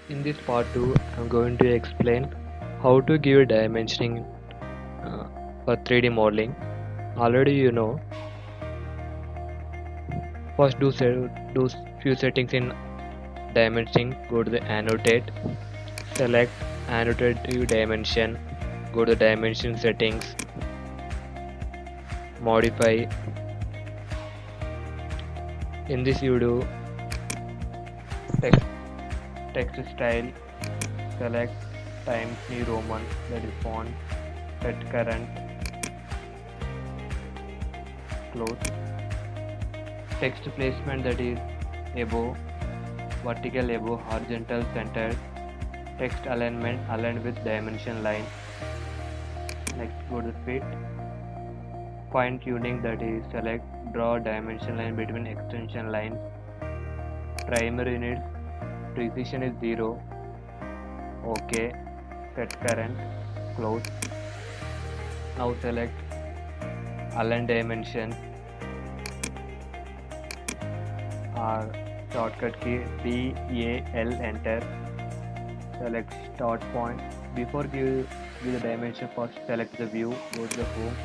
In this part 2, I'm going to explain how to give dimensioning uh, for 3D modeling. Already you know. First do few settings in dimensioning. Go to the annotate, select annotative dimension, go to the dimension settings, modify. In this you do text, text style, select Times New Roman, that is font, set current, close. Text placement, that is above, vertical above, horizontal centered. Text alignment aligned with dimension line. Next go to fit. Fine tuning, that is select draw dimension line between extension lines. Primary units, precision is 0. OK. Set current, close. Now select align dimension or shortcut key DAL, enter. Select start point. Before give the dimension, first select the view, go to the home,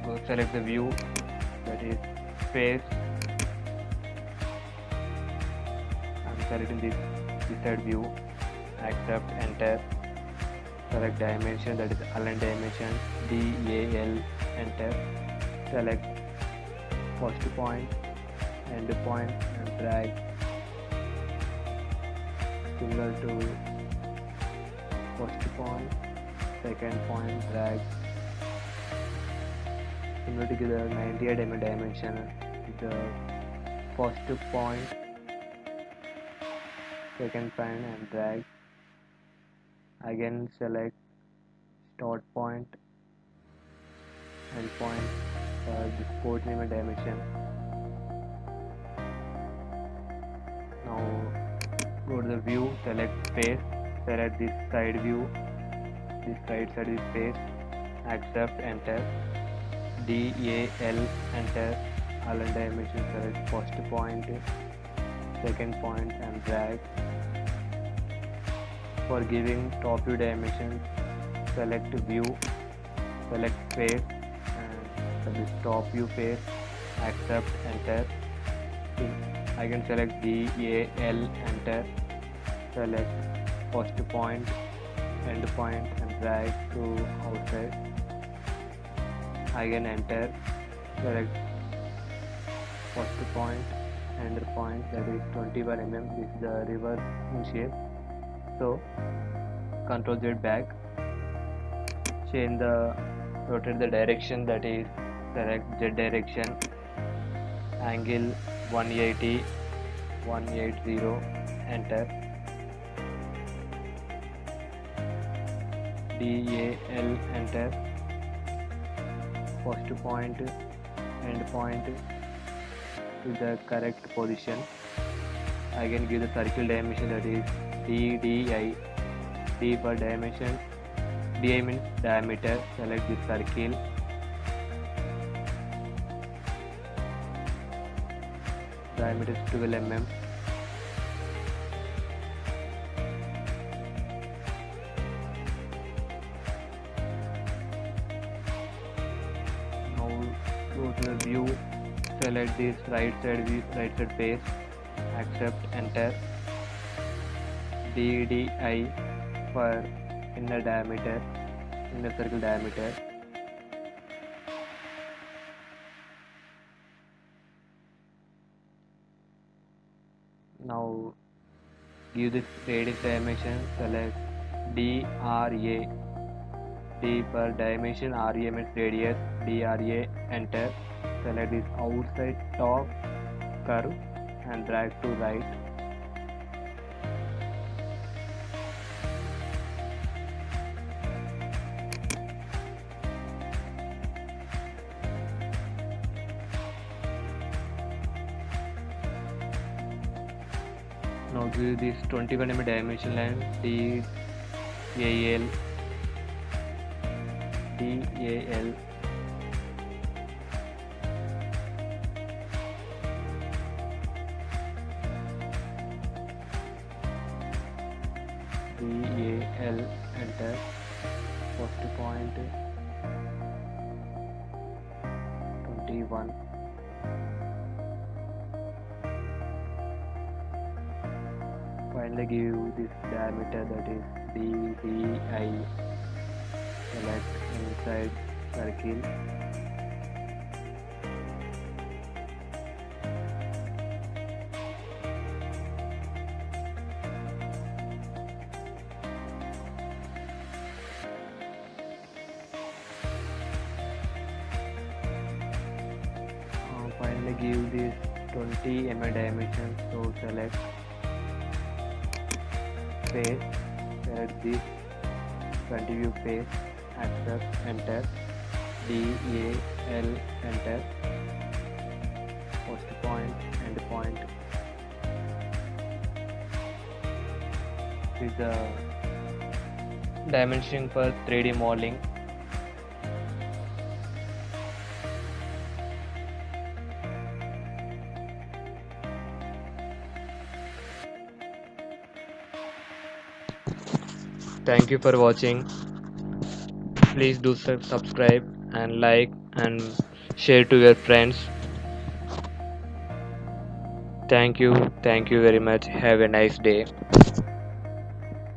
go select the view, that is face. I'm selecting this side view, accept, enter. Select dimension, that is align dimension, DAL, enter. Select first point, end point, and drag similar to first point, second point, drag similar to the 98 mm dimension. The first point, second point, and drag. Again select start point, end point for this 14 mm dimension. Now go to the view, select face, select this side view, this right side is face, accept, enter. DAL, enter. Align dimension, select first point, second point, and drag. For giving top view dimension, select view, select face, and this top view face, accept, enter. I can select DAL, enter. Select first point, end point, and drag to outside. Again enter. Select first point, end point, that is 21 mm. This is the reverse in shape. So Ctrl Z back, change the rotate the direction, that is select Z direction, angle 180, enter. DAL, enter. First point, end point to the correct position. Again give the circle dimension, that is DDI. D for dimension, DI means diameter. Select this circle, diameter is 12 mm. Now go to the view, select this right side view, right side face, accept, enter. DDI for inner diameter, inner circle diameter. Now give this radius dimension, select DRA. D for dimension, RA means radius, DRA, enter. Select this outside top curve and drag to right. Now give this 21 mm dimension line, DAL, DAL, enter. First point 21. Finally give this diameter, that is DDI. Select inside circle. Finally give this 20 mm dimension, so select face, select this front view face, accept, enter. DAL, enter. First point, end point. This is the dimension for 3D modeling. Thank you for watching. Please do subscribe and like and share to your friends. Thank you very much. Have a nice day.